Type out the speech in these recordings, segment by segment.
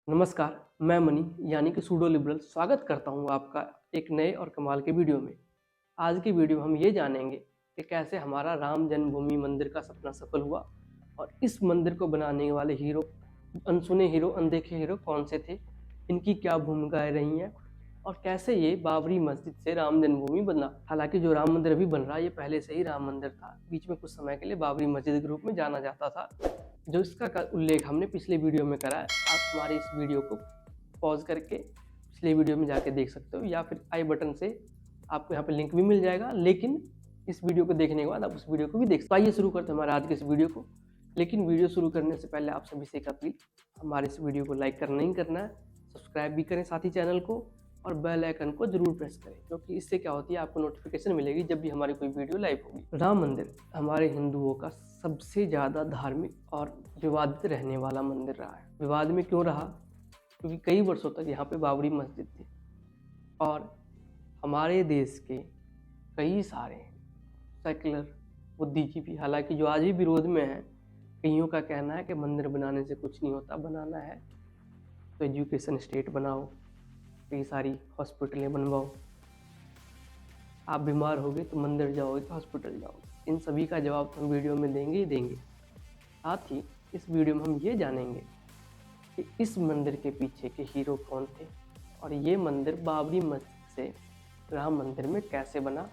नमस्कार, मैं मनी यानी कि सूडो लिबरल स्वागत करता हूँ आपका एक नए और कमाल के वीडियो में। आज की वीडियो में हम ये जानेंगे कि कैसे हमारा राम जन्मभूमि मंदिर का सपना सफल हुआ और इस मंदिर को बनाने वाले हीरो, अनसुने हीरो, अनदेखे हीरो कौन से थे, इनकी क्या भूमिकाएं रही हैं और कैसे ये बाबरी मस्जिद से राम जन्मभूमि बना। हालांकि जो राम मंदिर अभी बन रहा है ये पहले से ही राम मंदिर था, बीच में कुछ समय के लिए बाबरी मस्जिद के रूप में जाना जाता था, जो इसका उल्लेख हमने पिछले वीडियो में करा है। आप हमारे इस वीडियो को पॉज करके पिछले वीडियो में जाके देख सकते हो या फिर आई बटन से आपको यहाँ पे लिंक भी मिल जाएगा, लेकिन इस वीडियो को देखने के बाद आप उस वीडियो को भी देख सकते हो। आइए शुरू करते हैं हमारे आज के इस वीडियो को। लेकिन वीडियो शुरू करने से पहले आप सभी से एक अपील, हमारे इस वीडियो को लाइक करना ही करना है, सब्सक्राइब भी करें साथ ही चैनल को, और बेल आइकन को जरूर प्रेस करें, क्योंकि इससे क्या होती है आपको नोटिफिकेशन मिलेगी जब भी हमारी कोई वीडियो लाइव होगी। राम मंदिर हमारे हिंदुओं का सबसे ज़्यादा धार्मिक और विवादित रहने वाला मंदिर रहा है। विवाद में क्यों रहा? क्योंकि कई वर्षों तक यहाँ पे बाबरी मस्जिद थी और हमारे देश के कई सारे सेकुलर बुद्धिजीवी, हालांकि जो आज भी विरोध में है, कईयों का कहना है कि मंदिर बनाने से कुछ नहीं होता, बनाना है तो एजुकेशन स्टेट बनाओ, कई सारी हॉस्पिटलें बनवाओ, आप बीमार होगे तो मंदिर जाओगे तो हॉस्पिटल जाओगे। इन सभी का जवाब हम वीडियो में देंगे ही देंगे। साथ ही इस वीडियो में हम ये जानेंगे कि इस मंदिर के पीछे के हीरो कौन थे और ये मंदिर बाबरी मस्जिद से राम मंदिर में कैसे बना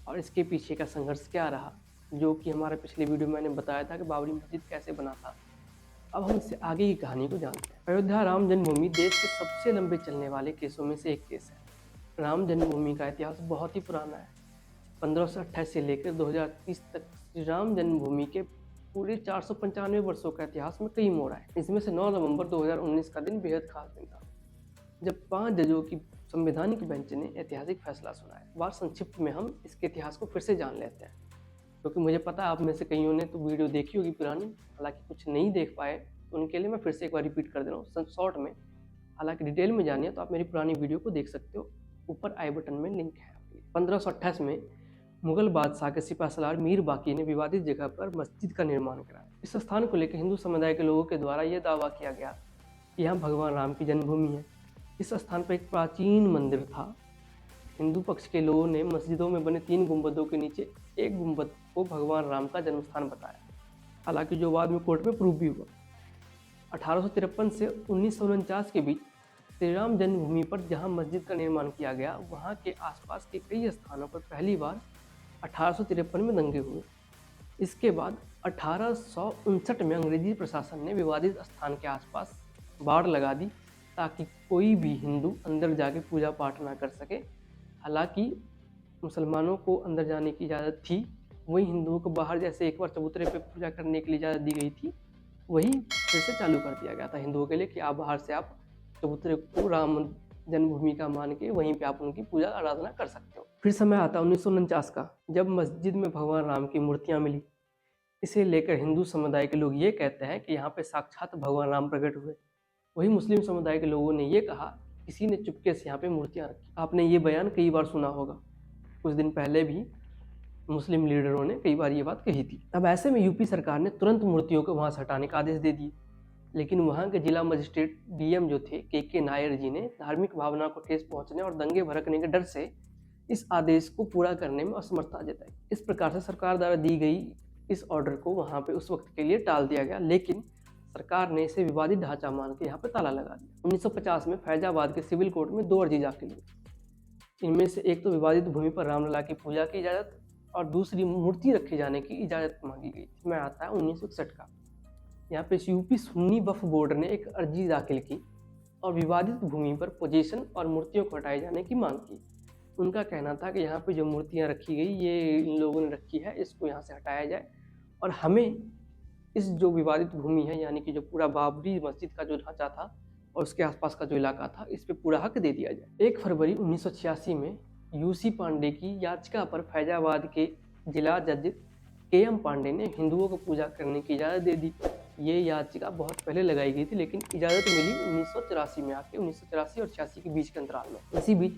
और इसके पीछे का संघर्ष क्या रहा, जो कि हमारे पिछले वीडियो में मैंने बताया था कि बाबरी मस्जिद कैसे बना था। अब हम इससे आगे की कहानी को जानते हैं। अयोध्या राम जन्मभूमि देश के सबसे लंबे चलने वाले केसों में से एक केस है। राम जन्मभूमि का इतिहास बहुत ही पुराना है। 1528 से लेकर 2030 तक श्री राम जन्मभूमि के पूरे 495 वर्षों का इतिहास में कई मोड़ आए। इसमें से 9 नवंबर 2019 का दिन बेहद खास दिन था, जब 5 जजों की संवैधानिक बेंच ने ऐतिहासिक फैसला सुनाया। बार संक्षिप्त में हम इसके इतिहास को फिर से जान लेते हैं, क्योंकि मुझे पता है आप में से कईयों ने तो वीडियो देखी होगी पुरानी, हालांकि कुछ नहीं देख पाए तो उनके लिए मैं फिर से एक बार रिपीट कर दे रहा हूँ शॉर्ट में। हालांकि डिटेल में जानिए तो आप मेरी पुरानी वीडियो को देख सकते हो, ऊपर आई बटन में लिंक है। 1528 में मुगल बादशाह के सिपह सलार मीर बाकी ने विवादित जगह पर मस्जिद का निर्माण कराया। इस स्थान को लेकर हिंदू समुदाय के लोगों के द्वारा यह दावा किया गया कि यहाँ भगवान राम की जन्मभूमि है। इस स्थान पर एक प्राचीन मंदिर था। हिंदू पक्ष के लोगों ने मस्जिदों में बने 3 गुंबदों के नीचे एक गुंबद को भगवान राम का जन्म स्थान बताया, हालांकि जो बाद में कोर्ट में प्रूव भी हुआ। 1853 से 1949 के बीच श्री राम जन्मभूमि पर जहां मस्जिद का निर्माण किया गया, वहां के आसपास के कई स्थानों पर पहली बार 1853 में दंगे हुए। इसके बाद 1859 में अंग्रेजी प्रशासन ने विवादित स्थान के आसपास बाड़ लगा दी ताकि कोई भी हिंदू अंदर जाके पूजा पाठ ना कर सके। हालांकि मुसलमानों को अंदर जाने की इजाज़त थी, वहीं हिंदुओं को बाहर जैसे एक बार चबूतरे पे पूजा करने के लिए इजाज़त दी गई थी, वही फिर से चालू कर दिया गया था हिंदुओं के लिए कि आप बाहर से आप चबूतरे को राम जन्मभूमि का मान के वहीं पे आप उनकी पूजा आराधना कर सकते हो। फिर समय आता 1949 का, जब मस्जिद में भगवान राम की मूर्तियाँ मिली। इसे लेकर हिंदू समुदाय के लोग ये कहते हैं कि यहाँ पे साक्षात भगवान राम प्रकट हुए। वही मुस्लिम समुदाय के लोगों ने ये कहा किसी ने चुपके से यहाँ पे मूर्तियाँ रखी। आपने ये बयान कई बार सुना होगा, कुछ दिन पहले भी मुस्लिम लीडरों ने कई बार ये बात कही थी। अब ऐसे में यूपी सरकार ने तुरंत मूर्तियों को वहाँ से हटाने का आदेश दे दिए, लेकिन वहाँ के जिला मजिस्ट्रेट डीएम जो थे के नायर जी ने धार्मिक भावना को ठेस पहुँचने और दंगे भड़कने के डर से इस आदेश को पूरा करने में असमर्थता जताई। इस प्रकार से सरकार द्वारा दी गई इस ऑर्डर को वहाँ पे उस वक्त के लिए टाल दिया गया, लेकिन सरकार ने इसे विवादित ढांचा मान के यहाँ पे ताला लगा दिया। 1950 में फैजाबाद के सिविल कोर्ट में 2 अर्जी दाखिल हुई। इनमें से एक तो विवादित भूमि पर रामलला की पूजा की इजाज़त और दूसरी मूर्ति रखे जाने की इजाज़त मांगी गई। इसमें आता है 1961 का। यहाँ पे यूपी सुन्नी वक्फ बोर्ड ने एक अर्जी दाखिल की और विवादित भूमि पर पोजीशन और मूर्तियों को हटाए जाने की मांग की। उनका कहना था कि यहाँ पे जो मूर्तियाँ रखी गई ये इन लोगों ने रखी है, इसको यहाँ से हटाया जाए और हमें इस जो विवादित भूमि है, यानी कि जो पूरा बाबरी मस्जिद का जो ढांचा था और उसके आसपास का जो इलाका था, इस पे पूरा हक दे दिया जाए। 1 फरवरी 1986 में यूसी पांडे की याचिका पर फैजाबाद के जिला जज केएम पांडे ने हिंदुओं को पूजा करने की इजाज़त दे दी। ये याचिका बहुत पहले लगाई गई थी, लेकिन इजाज़त मिली 1984 में आके, 1984 और 86 के बीच के अंतराल में। इसी बीच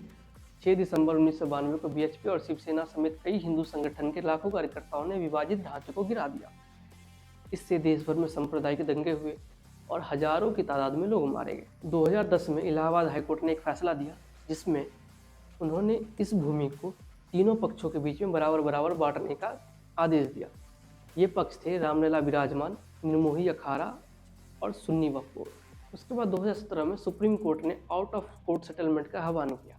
6 दिसंबर 1992 को बीएचपी और शिवसेना समेत कई हिंदू संगठन के लाखों कार्यकर्ताओं ने विवादित ढांचे को गिरा दिया। इससे देश भर में सांप्रदायिक दंगे हुए और हजारों की तादाद में लोग मारे गए। 2010 में इलाहाबाद हाईकोर्ट ने एक फैसला दिया जिसमें उन्होंने इस भूमि को तीनों पक्षों के बीच में बराबर बराबर बांटने का आदेश दिया। ये पक्ष थे रामलला विराजमान, निर्मोही अखाड़ा और सुन्नी वक्फ बोर्ड। उसके बाद 2017 में सुप्रीम कोर्ट ने आउट ऑफ कोर्ट सेटलमेंट का आह्वान किया।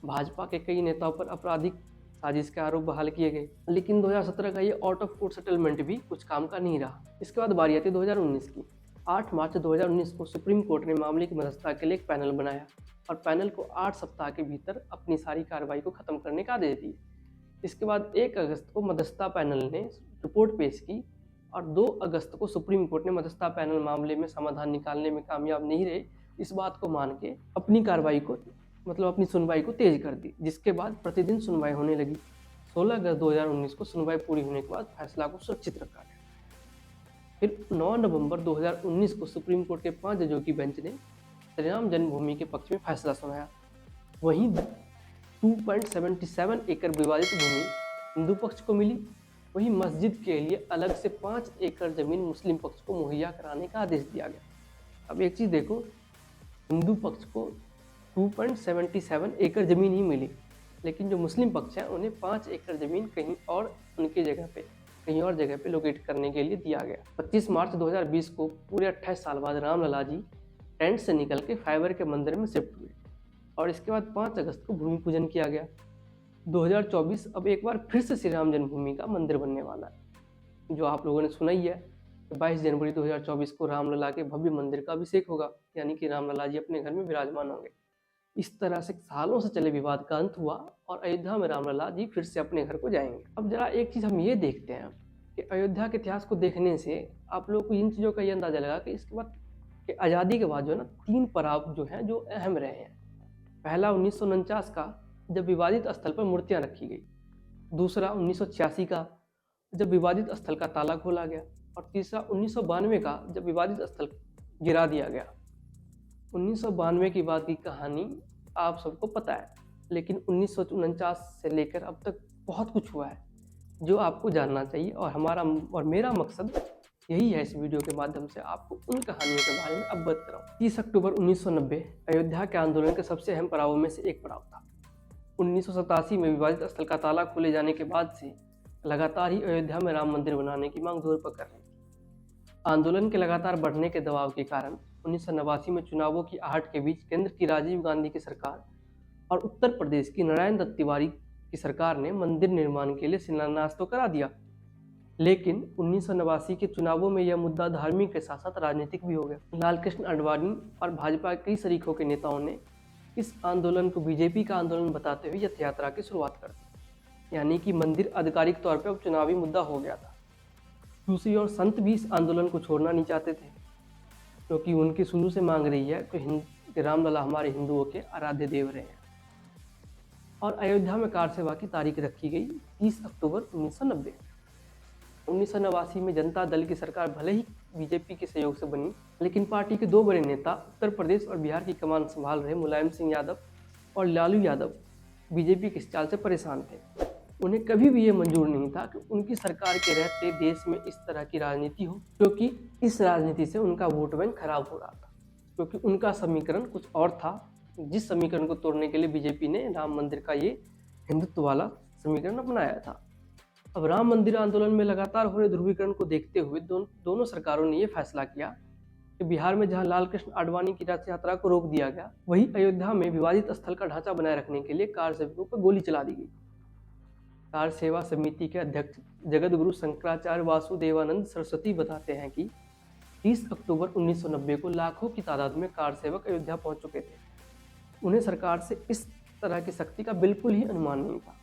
भाजपा के कई नेताओं पर आपराधिक साजिश के आरोप बहाल किए गए, लेकिन 2017 का ये आउट ऑफ कोर्ट सेटलमेंट भी कुछ काम का नहीं रहा। इसके बाद बारी आती 2019 की। 8 मार्च 2019 को सुप्रीम कोर्ट ने मामले की मध्यस्थता के लिए एक पैनल बनाया और पैनल को 8 सप्ताह के भीतर अपनी सारी कार्रवाई को खत्म करने का आदेश दिए। इसके बाद 1 अगस्त को मध्यस्थता पैनल ने रिपोर्ट पेश की और 2 अगस्त को सुप्रीम कोर्ट ने मध्यस्थता पैनल मामले में समाधान निकालने में कामयाब नहीं रहे, इस बात को मान के अपनी कार्रवाई को अपनी सुनवाई को तेज कर दी, जिसके बाद प्रतिदिन सुनवाई होने लगी। 16 अगस्त 2019 को सुनवाई पूरी होने के बाद फैसला को सुरक्षित रखा गया। फिर 9 नवंबर 2019 को सुप्रीम कोर्ट के 5 जजों की बेंच ने श्री राम जन्मभूमि के पक्ष में फैसला सुनाया। वहीं 2.77 एकड़ विवादित भूमि हिंदू पक्ष को मिली। वहीं मस्जिद के लिए अलग से 5 एकड़ जमीन मुस्लिम पक्ष को मुहैया कराने का आदेश दिया गया। अब एक चीज़ देखो, हिंदू पक्ष को 2.77 एकड़ ज़मीन ही मिली, लेकिन जो मुस्लिम पक्ष है उन्हें 5 एकड़ ज़मीन कहीं और उनकी जगह पे कहीं और जगह पे लोकेट करने के लिए दिया गया। 25 मार्च 2020 को पूरे 28 साल बाद रामलला जी टेंट से निकल के फाइबर के मंदिर में शिफ्ट हुए और इसके बाद 5 अगस्त को भूमि पूजन किया गया। 2024 अब एक बार फिर से श्री राम जन्मभूमि का मंदिर बनने वाला है। जो आप लोगों ने सुना ही है, 22 जनवरी 2024 को रामलला के भव्य मंदिर का अभिषेक होगा, यानी कि रामलला जी अपने घर में विराजमान होंगे। इस तरह से सालों से चले विवाद का अंत हुआ और अयोध्या में रामलला जी फिर से अपने घर को जाएंगे। अब जरा एक चीज़ हम ये देखते हैं कि अयोध्या के इतिहास को देखने से आप लोगों को इन चीज़ों का ये अंदाजा लगा कि इसके बाद कि आज़ादी के बाद जो है ना 3 पड़ाव जो हैं जो अहम रहे हैं। पहला 1949 का, जब विवादित स्थल पर मूर्तियां रखी गई। दूसरा 1986 का, जब विवादित स्थल का ताला खोला गया। और तीसरा 1992 का, जब विवादित स्थल गिरा दिया गया। 1992 की बात की कहानी आप सबको पता है, लेकिन 1949 से लेकर अब तक बहुत कुछ हुआ है जो आपको जानना चाहिए और मेरा मकसद यही है इस वीडियो के माध्यम से आपको उन कहानियों के बारे में अवगत कराऊं। 30 अक्टूबर 1990 अयोध्या के आंदोलन के सबसे अहम पड़ावों में से एक पड़ाव था। 1987 में विवादित स्थल का ताला खोले जाने के बाद से लगातार ही अयोध्या में राम मंदिर बनाने की मांग जोर पकड़ रही थी। आंदोलन के लगातार बढ़ने के दबाव के कारण 1989 में चुनावों की आहट के बीच केंद्र की राजीव गांधी की सरकार और उत्तर प्रदेश की नारायण दत्त तिवारी की सरकार ने मंदिर निर्माण के लिए शिलान्यास तो करा दिया, लेकिन 1989 के चुनावों में यह मुद्दा धार्मिक के साथ साथ राजनीतिक भी हो गया। लालकृष्ण आडवाणी और भाजपा के कई शरीकों के नेताओं ने इस आंदोलन को बीजेपी का आंदोलन बताते हुए रथ यात्रा की शुरुआत कर दी, यानी कि मंदिर आधिकारिक तौर पर अब चुनावी मुद्दा हो गया था। दूसरी ओर संत भी इस आंदोलन को छोड़ना नहीं चाहते थे, क्योंकि उनकी शुरू से मांग रही है कि रामलला हमारे हिंदुओं के आराध्य देव रहे हैं। और अयोध्या में कार सेवा की तारीख रखी गई 30 अक्टूबर 1990। 1989 में जनता दल की सरकार भले ही बीजेपी के सहयोग से बनी, लेकिन पार्टी के 2 बड़े नेता उत्तर प्रदेश और बिहार की कमान संभाल रहे मुलायम सिंह यादव और लालू यादव बीजेपी के इस चाल से परेशान थे। उन्हें कभी भी ये मंजूर नहीं था कि उनकी सरकार के रहते देश में इस तरह की राजनीति हो, क्योंकि इस राजनीति से उनका वोट बैंक खराब हो रहा था। क्योंकि उनका समीकरण कुछ और था, जिस समीकरण को तोड़ने के लिए बीजेपी ने राम मंदिर का ये हिंदुत्व वाला समीकरण अपनाया था। अब राम मंदिर आंदोलन में लगातार हो रहे ध्रुवीकरण को देखते हुए दोनों सरकारों ने यह फैसला किया कि बिहार में जहां लालकृष्ण आडवाणी की रथ यात्रा को रोक दिया गया, वहीं अयोध्या में विवादित स्थल का ढांचा बनाए रखने के लिए कार सेवकों पर गोली चला दी गई। कार सेवा समिति के अध्यक्ष जगत गुरु शंकराचार्य वासुदेवानंद सरस्वती बताते हैं कि 30 अक्टूबर 1990 को लाखों की तादाद में कार सेवक अयोध्या पहुंच चुके थे। उन्हें सरकार से इस तरह की सख्ती का बिल्कुल ही अनुमान नहीं था।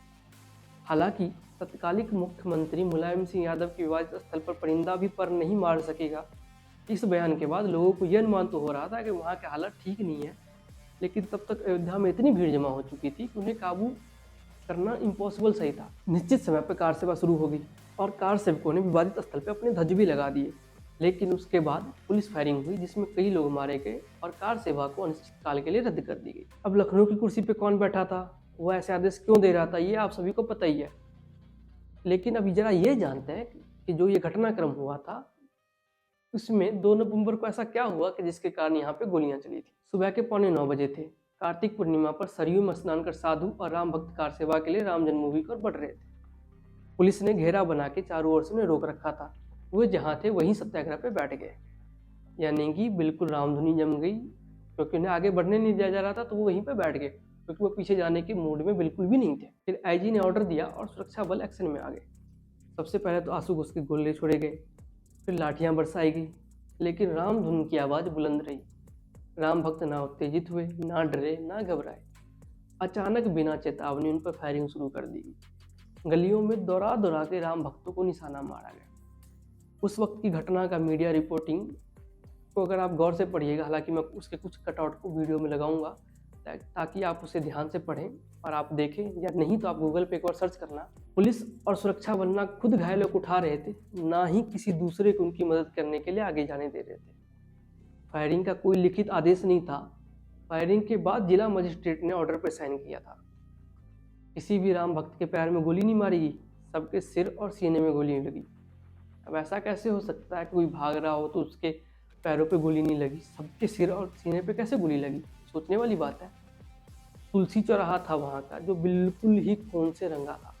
हालांकि तत्कालिक मुख्यमंत्री मुलायम सिंह यादव के विवादित स्थल पर परिंदा भी पर नहीं मार सकेगा, इस बयान के बाद लोगों को यह अनुमान तो हो रहा था कि वहाँ के हालात ठीक नहीं है, लेकिन तब तक अयोध्या में इतनी भीड़ जमा हो चुकी थी कि उन्हें काबू करना इम्पॉसिबल सही था। निश्चित समय पर कार सेवा शुरू हो गई और कार सेवकों ने विवादित स्थल पर अपने ध्वज भी लगा दिए, लेकिन उसके बाद पुलिस फायरिंग हुई जिसमें कई लोग मारे गए और कार सेवा को अनिश्चित काल के लिए रद्द कर दी गई। अब लखनऊ की कुर्सी पर कौन बैठा था, वह ऐसे आदेश क्यों दे रहा था, ये आप सभी को पता ही है। लेकिन अभी जरा ये जानते हैं कि जो ये घटनाक्रम हुआ था उसमें 2 नवंबर को ऐसा क्या हुआ कि जिसके कारण यहाँ पे गोलियां चली थी। सुबह के 9:15 बजे थे। कार्तिक पूर्णिमा पर सरयू में स्नान कर साधु और राम भक्त कार सेवा के लिए राम जन्मभूमि की ओर बढ़ रहे थे। पुलिस ने घेरा बना के चारों ओर से उन्हें रोक रखा था। वे जहाँ थे वहीं सत्याग्रह पे बैठ गए, यानी कि बिल्कुल रामधुनी जम गई, क्योंकि उन्हें आगे बढ़ने नहीं दिया जा रहा था तो वो वहीं पे बैठ गए, क्योंकि वो पीछे जाने के मूड में बिल्कुल भी नहीं थे। फिर आईजी ने ऑर्डर दिया और सुरक्षा बल एक्शन में आ गए। सबसे पहले तो आंसू घुस के गोले छोड़े गए, फिर लाठियां बरसाई गई, लेकिन रामधुन की आवाज़ बुलंद रही। राम भक्त ना उत्तेजित हुए, ना डरे, ना घबराए। अचानक बिना चेतावनी उन पर फायरिंग शुरू कर दी गई। गलियों में दौड़ा दौड़ा के राम भक्तों को निशाना मारा गया। उस वक्त की घटना का मीडिया रिपोर्टिंग को अगर आप गौर से पढ़िएगा, हालांकि मैं उसके कुछ कटआउट को वीडियो में लगाऊंगा ताकि आप उसे ध्यान से पढ़ें और आप देखें, या नहीं तो आप गूगल पे एक बार सर्च करना। पुलिस और सुरक्षा बल ना खुद घायलों को उठा रहे थे, ना ही किसी दूसरे को उनकी मदद करने के लिए आगे जाने दे रहे थे। फायरिंग का कोई लिखित आदेश नहीं था। फायरिंग के बाद जिला मजिस्ट्रेट ने ऑर्डर पर साइन किया था। किसी भी राम भक्त के पैर में गोली नहीं मारी गई, सबके सिर और सीने में गोली लगी। अब ऐसा कैसे हो सकता है कि कोई भाग रहा हो तो उसके पैरों पे गोली नहीं लगी, सबके सिर और सीने पे कैसे गोली लगी? सोचने वाली बात है। तुलसी चौराहा था वहाँ का, जो बिल्कुल ही खून से रंगा था।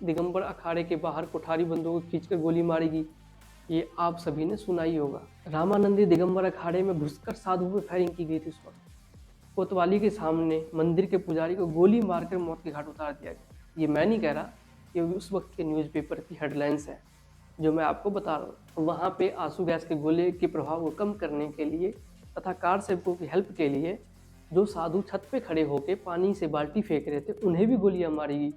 दिगंबर अखाड़े के बाहर कोठारी बंदूक खींचकर गोली मारी गई, ये आप सभी ने सुना ही होगा। रामानंदी दिगंबर अखाड़े में घुसकर साधु पे फायरिंग की गई थी। उस वक्त कोतवाली के सामने मंदिर के पुजारी को गोली मारकर मौत के घाट उतार दिया गया। ये मैं नहीं कह रहा, ये उस वक्त के न्यूज़पेपर की हेडलाइंस है जो मैं आपको बता रहा हूँ। वहाँ पे आंसू गैस के गोले के प्रभाव को कम करने के लिए तथा कार सेवकों की हेल्प के लिए जो साधु छत पे खड़े होकर पानी से बाल्टी फेंक रहे थे, उन्हें भी गोलियां मारी गई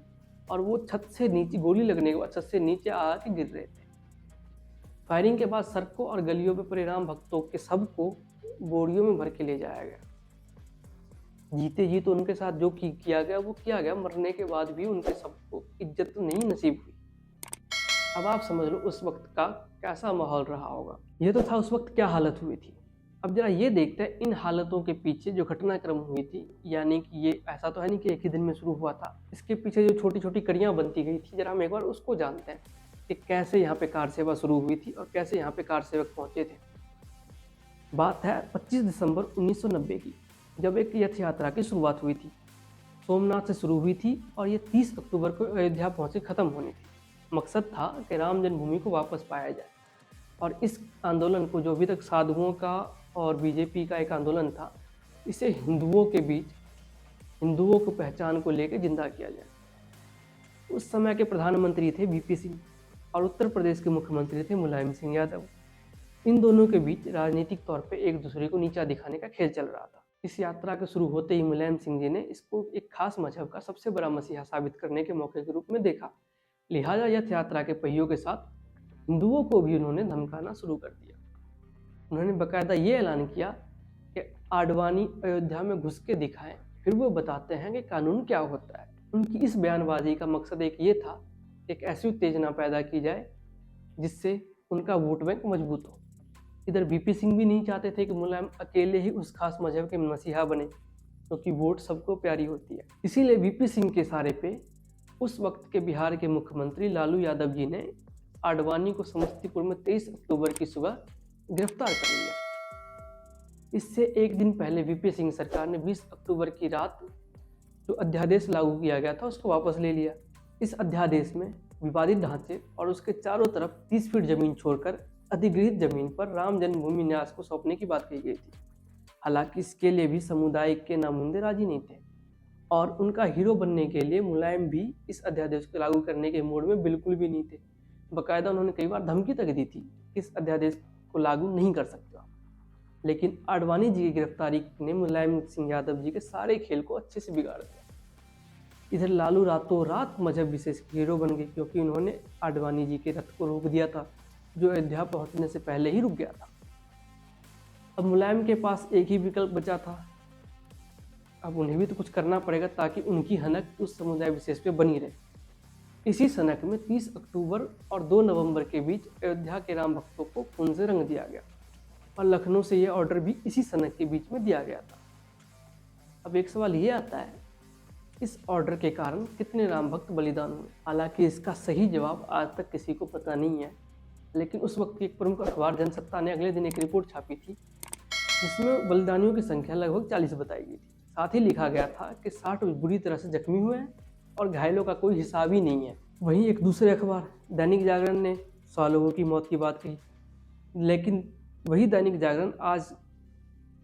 और वो छत से नीचे, गोली लगने के बाद छत से नीचे आके गिर रहे थे। फायरिंग के बाद सड़कों और गलियों पर पड़े राम भक्तों के सब को बोरियों में भर के ले जाया गया। जीते जी तो उनके साथ जो किया गया वो किया गया, मरने के बाद भी उनके सबको इज्जत नहीं नसीब हुई। अब आप समझ लो उस वक्त का कैसा माहौल रहा होगा। ये तो था उस वक्त क्या हालत हुई थी। अब जरा ये देखते हैं इन हालतों के पीछे जो घटनाक्रम हुई थी, यानी कि ये ऐसा तो है नहीं कि एक ही दिन में शुरू हुआ था। इसके पीछे जो छोटी छोटी कड़ियाँ बनती गई थी, जरा हम एक बार उसको जानते हैं कि कैसे यहाँ पे कार सेवा शुरू हुई थी और कैसे यहाँ पे कार सेवक पहुँचे थे। बात है 25 दिसंबर 1990 की, जब एक यथ यात्रा की शुरुआत हुई थी। सोमनाथ से शुरू हुई थी और ये 30 अक्टूबर को अयोध्या पहुँचे ख़त्म होनी थी। मकसद था कि राम जन्मभूमि को वापस पाया जाए, और इस आंदोलन को, जो अभी तक साधुओं का और बीजेपी का एक आंदोलन था, इसे हिंदुओं के बीच हिंदुओं को पहचान को लेकर जिंदा किया जाए। उस समय के प्रधानमंत्री थे वीपी सिंह और उत्तर प्रदेश के मुख्यमंत्री थे मुलायम सिंह यादव। इन दोनों के बीच राजनीतिक तौर पे एक दूसरे को नीचा दिखाने का खेल चल रहा था। इस यात्रा के शुरू होते ही मुलायम सिंह जी ने इसको एक खास मजहब का सबसे बड़ा मसीहा साबित करने के मौके के रूप में देखा। लिहाजा यथ यात्रा के पहियों के साथ हिंदुओं को भी उन्होंने धमकाना शुरू कर दिया। उन्होंने बाकायदा ये ऐलान किया कि आडवाणी अयोध्या में घुस के दिखाएं, फिर वो बताते हैं कि कानून क्या होता है। उनकी इस बयानबाजी का मकसद एक ये था कि एक ऐसी उत्तेजना पैदा की जाए जिससे उनका वोट बैंक मजबूत हो। इधर वीपी सिंह भी नहीं चाहते थे कि मुलायम अकेले ही उस खास मजहब के मसीहा बने, क्योंकि वोट सबको प्यारी होती है। इसीलिए वीपी सिंह के इशारे पे उस वक्त के बिहार के मुख्यमंत्री लालू यादव जी ने आडवाणी को समस्तीपुर में 23 अक्टूबर की सुबह गिरफ्तार कर लिया। इससे एक दिन पहले वीपी सिंह सरकार ने 20 अक्टूबर की रात जो अध्यादेश लागू किया गया था उसको वापस ले लिया। इस अध्यादेश में विवादित ढांचे और उसके चारों तरफ 30 फीट जमीन छोड़कर अधिग्रहित जमीन पर राम जन्मभूमि न्यास को सौंपने की बात कही गई थी। हालांकि इसके लिए भी समुदाय के नामुंदे राजी नहीं थे और उनका हीरो बनने के लिए मुलायम भी इस अध्यादेश को लागू करने के मूड में बिल्कुल भी नहीं थे। बाकायदा उन्होंने कई बार धमकी तक दी थी, इस अध्यादेश को लागू नहीं कर सकते। लेकिन आडवाणी जी की गिरफ्तारी ने मुलायम सिंह यादव जी के सारे खेल को अच्छे से बिगाड़ दिया। इधर लालू रातों रात मजहब विशेष के हीरो बन गए, क्योंकि उन्होंने आडवाणी जी के रथ को रोक दिया था, जो अयोध्या पहुंचने से पहले ही रुक गया था। अब मुलायम के पास एक ही विकल्प बचा था, अब उन्हें भी तो कुछ करना पड़ेगा ताकि उनकी हनक उस समुदाय विशेष पे बनी रहे। इसी सनक में 30 अक्टूबर और 2 नवंबर के बीच अयोध्या के राम भक्तों को खून से रंग दिया गया और लखनऊ से यह ऑर्डर भी इसी सनक के बीच में दिया गया था। अब एक सवाल ये आता है, इस ऑर्डर के कारण कितने राम भक्त बलिदान हुए? हालांकि इसका सही जवाब आज तक किसी को पता नहीं है, लेकिन उस वक्त की एक प्रमुख अखबार जनसत्ता ने अगले दिन एक रिपोर्ट छापी थी जिसमें बलिदानियों की संख्या लगभग 40 बताई गई थी। साथ ही लिखा गया था कि 60 बुरी तरह से जख्मी हुए हैं और घायलों का कोई हिसाब ही नहीं है। वहीं एक दूसरे अखबार दैनिक जागरण ने 100 लोगों की मौत की बात कही, लेकिन वही दैनिक जागरण आज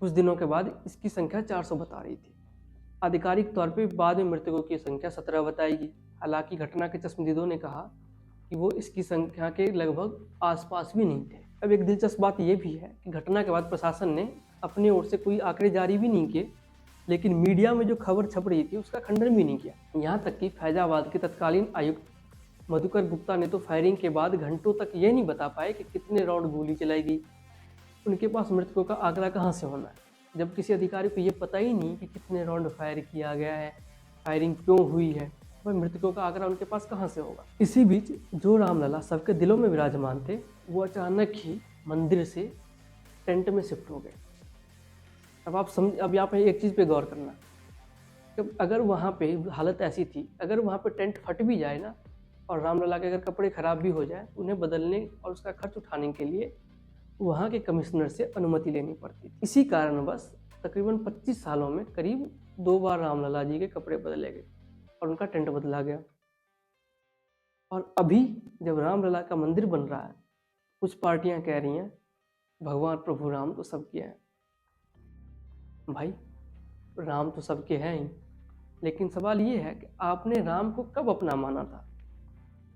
कुछ दिनों के बाद इसकी संख्या 400 बता रही थी। आधिकारिक तौर पर बाद में मृतकों की संख्या 17 बताएगी। हालांकि घटना के चश्मदीदों ने कहा कि वो इसकी संख्या के लगभग आसपास भी नहीं थे। अब एक दिलचस्प बात यह भी है कि घटना के बाद प्रशासन ने अपनी ओर से कोई आंकड़े जारी भी नहीं किए, लेकिन मीडिया में जो खबर छप रही थी उसका खंडन भी नहीं किया। यहाँ तक कि फैजाबाद के तत्कालीन आयुक्त मधुकर गुप्ता ने तो फायरिंग के बाद घंटों तक ये नहीं बता पाए कि कितने राउंड गोली चलाई गई। उनके पास मृतकों का आंकड़ा कहाँ से होना है, जब किसी अधिकारी को ये पता ही नहीं कि कितने राउंड फायर किया गया है, फायरिंग क्यों हुई है, वह मृतकों का आंकड़ा उनके पास कहाँ से होगा। इसी बीच जो रामलला सबके दिलों में विराजमान थे वो अचानक ही मंदिर से टेंट में शिफ्ट हो गए। अब यहाँ पे एक चीज़ पे गौर करना कि अगर वहाँ पे हालत ऐसी थी, अगर वहाँ पे टेंट फट भी जाए ना और रामलला के अगर कपड़े ख़राब भी हो जाए, उन्हें बदलने और उसका खर्च उठाने के लिए वहाँ के कमिश्नर से अनुमति लेनी पड़ती। इसी कारणवश तकरीबन 25 सालों में करीब 2 बार रामलला जी के कपड़े बदले गए और उनका टेंट बदला गया। और अभी जब रामलला का मंदिर बन रहा है, कुछ पार्टियां कह रही हैं भगवान प्रभु राम तो सबके हैं। भाई राम तो सबके हैं ही, लेकिन सवाल ये है कि आपने राम को कब अपना माना था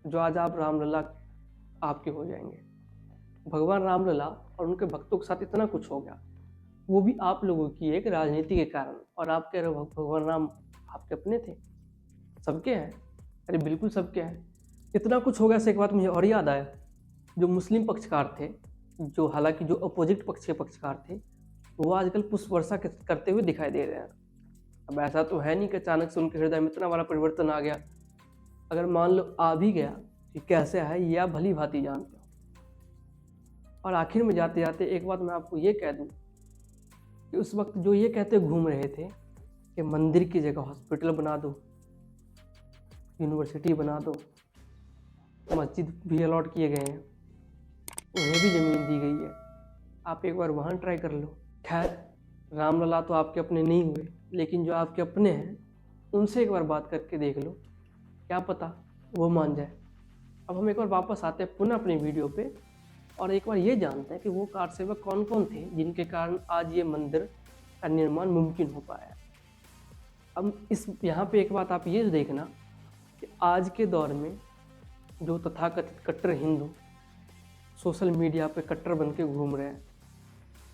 जो आज आप रामलला आपके हो जाएंगे। भगवान रामलला और उनके भक्तों के साथ इतना कुछ हो गया, वो भी आप लोगों की एक राजनीति के कारण, और आप कह रहे हो भगवान राम आपके अपने थे, सबके हैं। अरे बिल्कुल सबके हैं। इतना कुछ हो गया से एक बात मुझे और याद आया, जो मुस्लिम पक्षकार थे, जो हालांकि जो अपोजिट पक्ष के पक्षकार थे, वो आजकल पुष्प वर्षा करते हुए दिखाई दे रहे हैं। अब ऐसा तो है नहीं कि अचानक से उनके हृदय में इतना बड़ा परिवर्तन आ गया। अगर मान लो आ भी गया कि कैसे है ये आप भली भांति जानते हो। और आखिर में जाते जाते एक बात मैं आपको ये कह दूं कि उस वक्त जो ये कहते घूम रहे थे कि मंदिर की जगह हॉस्पिटल बना दो, यूनिवर्सिटी बना दो, मस्जिद भी अलॉट किए गए हैं, उन्हें भी ज़मीन दी गई है, आप एक बार वहाँ ट्राई कर लो। खैर रामलला तो आपके अपने नहीं हुए, लेकिन जो आपके अपने हैं उनसे एक बार बात करके देख लो, क्या पता वो मान जाए। अब हम एक बार वापस आते हैं पुनः अपनी वीडियो पे और एक बार ये जानते हैं कि वो कार सेवक कौन कौन थे जिनके कारण आज ये मंदिर का निर्माण मुमकिन हो पाया। अब इस यहाँ पे एक बात आप ये देखना कि आज के दौर में जो तथाकथित कट्टर हिंदू सोशल मीडिया पे कट्टर बन के घूम रहे हैं,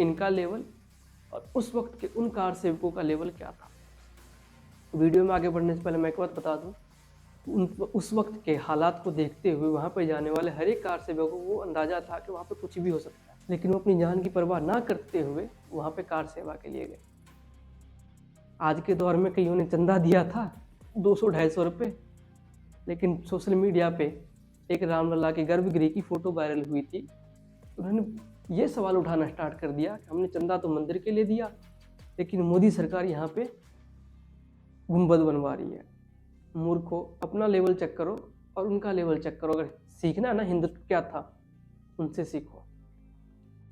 इनका लेवल और उस वक्त के उन कार सेवकों का लेवल क्या था। वीडियो में आगे बढ़ने से पहले मैं एक बात बता दूं, उस वक्त के हालात को देखते हुए वहाँ पर जाने वाले हर एक कार सेवक को वो अंदाज़ा था कि वहाँ पे कुछ भी हो सकता है, लेकिन वो अपनी जान की परवाह ना करते हुए वहाँ पे कार सेवा के लिए गए। आज के दौर में कईयों ने चंदा दिया था 200-250 रुपये, लेकिन सोशल मीडिया पे एक रामलला के गर्भगृह की फ़ोटो वायरल हुई थी। उन्होंने ये सवाल उठाना स्टार्ट कर दिया कि हमने चंदा तो मंदिर के लिए दिया, लेकिन मोदी सरकार यहाँ पे गुंबद बनवा रही है। मूर्खों, अपना लेवल चेक करो और उनका लेवल चेक करो। अगर सीखना है ना हिंदुत्व क्या था, उनसे सीखो।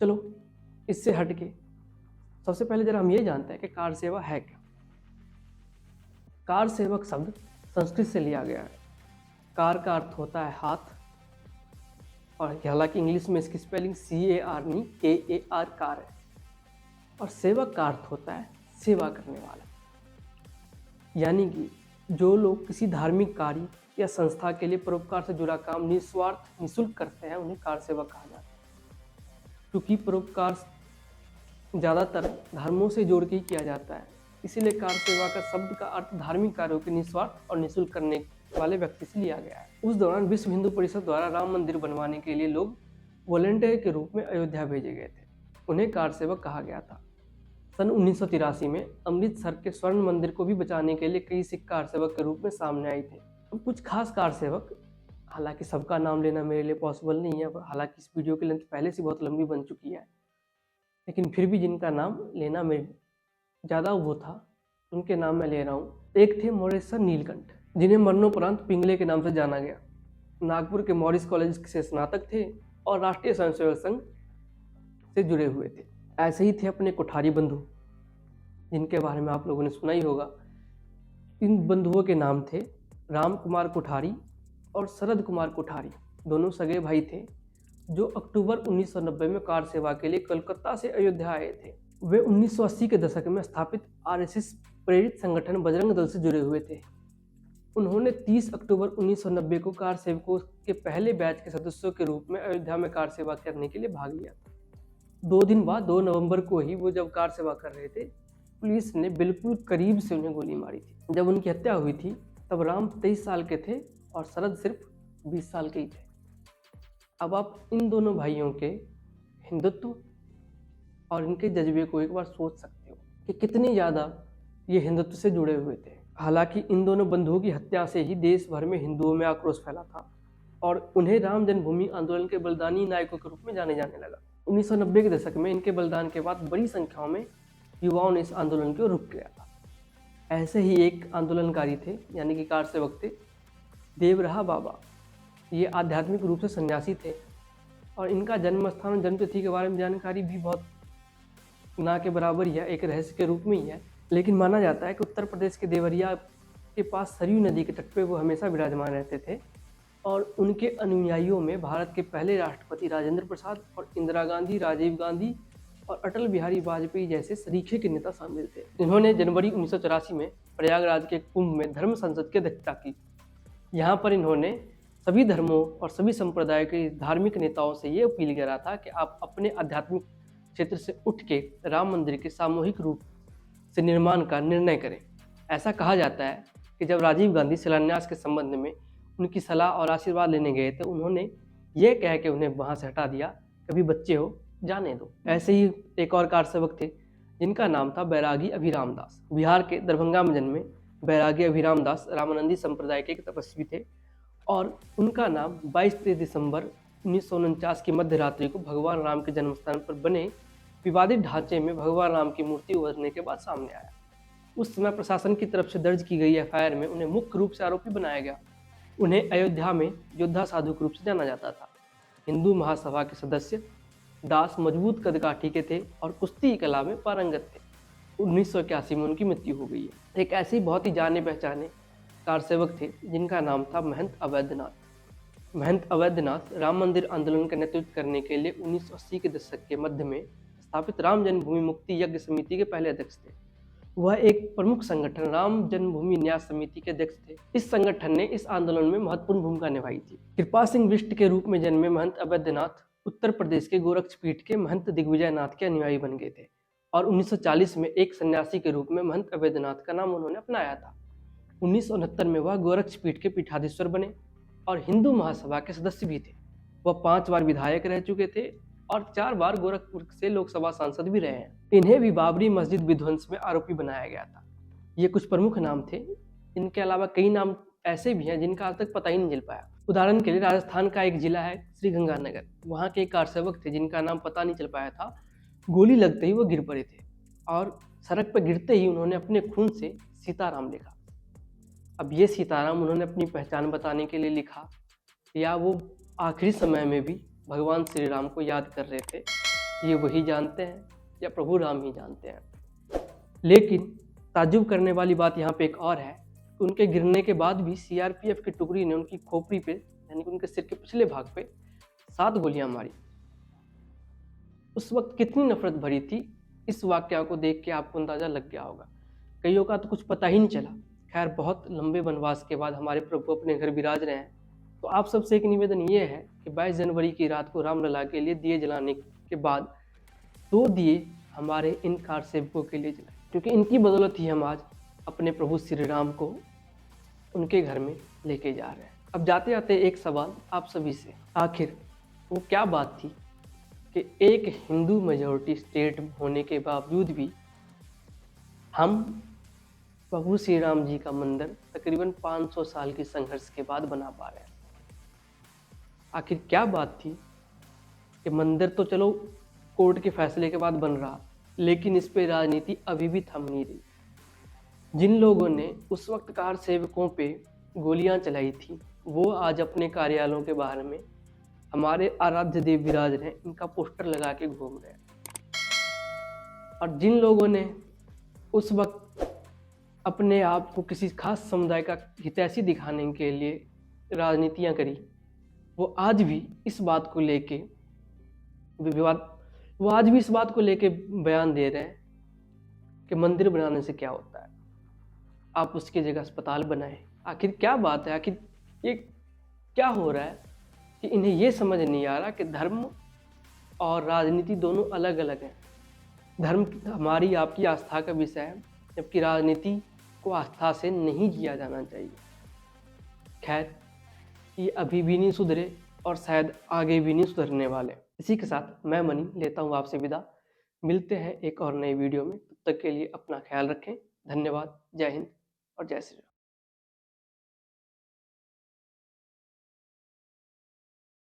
चलो इससे हट के सबसे पहले जरा हम ये जानते हैं कि कार सेवा है क्या। कार सेवक शब्द संस्कृत से लिया गया है। कार का अर्थ होता है हाथ, और हालांकि इंग्लिश में इसकी स्पेलिंग CAR नहीं KAR कार है, और सेवक का अर्थ होता है सेवा करने वाला। यानी कि जो लोग किसी धार्मिक कार्य या संस्था के लिए परोपकार से जुड़ा काम निस्वार्थ निःशुल्क करते हैं, उन्हें कार सेवक कहा जाता है। क्योंकि परोपकार ज़्यादातर धर्मों से जोड़ के ही किया जाता है, इसीलिए कार सेवा का शब्द का अर्थ धार्मिक कार्यों के निस्वार्थ और निःशुल्क करने वाले व्यक्ति से लिया गया है। उस दौरान विश्व हिंदू परिषद द्वारा राम मंदिर बनवाने के लिए लोग वॉलंटियर के रूप में अयोध्या भेजे गए थे, उन्हें कार सेवक कहा गया था। सन 1983 में अमृतसर के स्वर्ण मंदिर को भी बचाने के लिए कई सिख कार सेवक के रूप में सामने आए थे। अब कुछ खास कार सेवक, हालांकि सबका नाम लेना मेरे लिए पॉसिबल नहीं है, हालांकि इस वीडियो की लेंथ पहले से बहुत लंबी बन चुकी है, लेकिन फिर भी जिनका नाम लेना में ज़्यादा वो था, उनके नाम मैं ले रहा हूँ। एक थे मोरेश्वर नीलकंठ, जिन्हें मरणोपरांत पिंगले के नाम से जाना गया। नागपुर के मॉरिस कॉलेज से स्नातक थे और राष्ट्रीय स्वयंसेवक संघ से जुड़े हुए थे। ऐसे ही थे अपने कोठारी बंधु, जिनके बारे में आप लोगों ने सुना ही होगा। इन बंधुओं के नाम थे राम कुमार कोठारी और शरद कुमार कोठारी। दोनों सगे भाई थे जो अक्टूबर 1990 में कार सेवा के लिए कोलकाता से अयोध्या आए थे। वे 1980 के दशक में स्थापित आरएसएस प्रेरित संगठन बजरंग दल से जुड़े हुए थे। उन्होंने 30 अक्टूबर 1990 को कार सेवकों के पहले बैच के सदस्यों के रूप में अयोध्या में कार सेवा करने के लिए भाग लिया था। 2 दिन बाद 2 नवंबर को ही वो जब कार सेवा कर रहे थे, पुलिस ने बिल्कुल करीब से उन्हें गोली मारी थी। जब उनकी हत्या हुई थी तब राम 23 साल के थे और शरद सिर्फ 20 साल के ही थे। अब आप इन दोनों भाइयों के हिंदुत्व और इनके जज्बे को एक बार सोच सकते हो कि कितनी ज़्यादा ये हिंदुत्व से जुड़े हुए थे। हालांकि इन दोनों बंधुओं की हत्या से ही देश भर में हिंदुओं में आक्रोश फैला था और उन्हें राम जन्मभूमि आंदोलन के बलिदानी नायकों के रूप में जाने जाने लगा। 1990 के दशक में इनके बलिदान के बाद बड़ी संख्या में युवाओं ने इस आंदोलन को रुक किया था। ऐसे ही एक आंदोलनकारी थे, यानी कि कार सेवक थे, देवराहा बाबा। ये आध्यात्मिक रूप से सन्यासी थे और इनका जन्म स्थान और जन्मतिथि के बारे में जानकारी भी बहुत ना के बराबर ही है, एक रहस्य के रूप में ही है। लेकिन माना जाता है कि उत्तर प्रदेश के देवरिया के पास सरयू नदी के तट पे वो हमेशा विराजमान रहते थे और उनके अनुयायियों में भारत के पहले राष्ट्रपति राजेंद्र प्रसाद और इंदिरा गांधी, राजीव गांधी और अटल बिहारी वाजपेयी जैसे सरीखे के नेता शामिल थे। इन्होंने जनवरी 1984 में प्रयागराज के कुंभ में धर्म संसद की अध्यक्षता की। यहाँ पर इन्होंने सभी धर्मों और सभी संप्रदायों के धार्मिक नेताओं से ये अपील करा था कि आप अपने आध्यात्मिक क्षेत्र से उठ के राम मंदिर के सामूहिक रूप से निर्माण का निर्णय करें। ऐसा कहा जाता है कि जब राजीव गांधी शिलान्यास के संबंध में उनकी सलाह और आशीर्वाद लेने गए तो उन्होंने ये कह के उन्हें वहाँ से हटा दिया, कभी बच्चे हो जाने दो। ऐसे ही एक और कार सेवक थे जिनका नाम था बैरागी अभिराम दास। बिहार के दरभंगा में जन्मे बैरागी अभिराम दास रामानंदी संप्रदाय के एक तपस्वी थे और उनका नाम 22 दिसंबर 1949 की मध्य रात्रि को भगवान राम के जन्म स्थान पर बने विवादित ढांचे में भगवान राम की मूर्ति उभरने के बाद सामने आया। उस समय प्रशासन की तरफ से दर्ज की गई एफआईआर में उन्हें मुख्य रूप से आरोपी बनाया गया। उन्हें अयोध्या में योद्धा साधु के रूप से जाना जाता था। हिंदू महासभा के सदस्य दास मजबूत कदकाठी के थे और कुश्ती की कला में पारंगत थे। 1981 में उनकी मृत्यु हो गई है। एक ऐसे बहुत ही जाने पहचाने कार सेवक थे जिनका नाम था महंत अवैधनाथ। महंत अवैधनाथ राम मंदिर आंदोलन का नेतृत्व करने के लिए 1980 के दशक के मध्य में स्थापित राम जन्मभूमि मुक्ति यज्ञ समिति के पहले अध्यक्ष थे। वह एक प्रमुख संगठन राम जन्मभूमि न्यास समिति के अध्यक्ष थे। इस संगठन ने इस आंदोलन में महत्वपूर्ण भूमिका निभाई थी। कृपा सिंह बिष्ट के रूप में जन्मे महंत अवैधनाथ उत्तर प्रदेश के गोरक्षपीठ के महंत दिग्विजय नाथ के अनुयायी बन गए थे और 1940 में एक सन्यासी के रूप में महंत अवैधनाथ का नाम उन्होंने अपनाया था। 1969 में वह गोरक्षपीठ के पीठाधीश्वर बने और हिंदू महासभा के सदस्य भी थे। वह 5 बार विधायक रह चुके थे और 4 बार गोरखपुर से लोकसभा सांसद भी रहे हैं। इन्हें भी बाबरी मस्जिद विध्वंस में आरोपी बनाया गया था। ये कुछ प्रमुख नाम थे। इनके अलावा कई नाम ऐसे भी हैं जिनका आज तक पता ही नहीं चल पाया। उदाहरण के लिए राजस्थान का एक जिला है श्रीगंगानगर। वहाँ के एक कार सेवक थे जिनका नाम पता नहीं चल पाया था। गोली लगते ही वो गिर पड़े थे और सड़क पर गिरते ही उन्होंने अपने खून से सीताराम लिखा। अब ये सीताराम उन्होंने अपनी पहचान बताने के लिए लिखा या वो आखिरी समय में भी भगवान श्री राम को याद कर रहे थे, ये वही जानते हैं या प्रभु राम ही जानते हैं। लेकिन ताज्जुब करने वाली बात यहाँ पे एक और है कि उनके गिरने के बाद भी सीआरपीएफ की टुकड़ी ने उनकी खोपड़ी पे यानी कि उनके सिर के पिछले भाग पे 7 गोलियां मारी। उस वक्त कितनी नफरत भरी थी, इस वाकया को देख के आपको अंदाजा लग गया होगा। कईयों का तो कुछ पता ही नहीं चला। खैर, बहुत लंबे वनवास के बाद हमारे प्रभु अपने घर विराज रहे हैं। तो आप सबसे एक निवेदन ये है कि 22 जनवरी की रात को रामलला के लिए दिए जलाने के बाद 2 दिए हमारे इन कार सेवकों के लिए जलाए, क्योंकि इनकी बदौलत ही हम आज अपने प्रभु श्री राम को उनके घर में लेके जा रहे हैं। अब जाते जाते एक सवाल आप सभी से, आखिर वो क्या बात थी कि एक हिंदू मेजॉरिटी स्टेट होने के बावजूद भी हम प्रभु श्री राम जी का मंदिर तकरीबन 500 साल के संघर्ष के बाद बना पा रहे हैं? आखिर क्या बात थी कि मंदिर तो चलो कोर्ट के फैसले के बाद बन रहा, लेकिन इस पे राजनीति अभी भी थम नहीं रही। जिन लोगों ने उस वक्त कार सेवकों पे गोलियां चलाई थी वो आज अपने कार्यालयों के बाहर में हमारे आराध्य देव विराज रहे हैं, इनका पोस्टर लगा के घूम रहे हैं। और जिन लोगों ने उस वक्त अपने आप को किसी खास समुदाय का हितैषी दिखाने के लिए राजनीतियां करी, वो आज भी इस बात को लेके बयान दे रहे हैं कि मंदिर बनाने से क्या होता है, आप उसकी जगह अस्पताल बनाएं। आखिर क्या बात है, आखिर ये क्या हो रहा है कि इन्हें ये समझ नहीं आ रहा कि धर्म और राजनीति दोनों अलग अलग हैं। धर्म हमारी आपकी आस्था का विषय है, जबकि राजनीति को आस्था से नहीं जिया जाना चाहिए। खैर, ये अभी भी नहीं सुधरे और शायद आगे भी नहीं सुधरने वाले। इसी के साथ मैं मनी लेता हूँ आपसे विदा। मिलते हैं एक और नई वीडियो में, तब तक के लिए अपना ख्याल रखें। धन्यवाद। जय हिंद और जय श्री राम।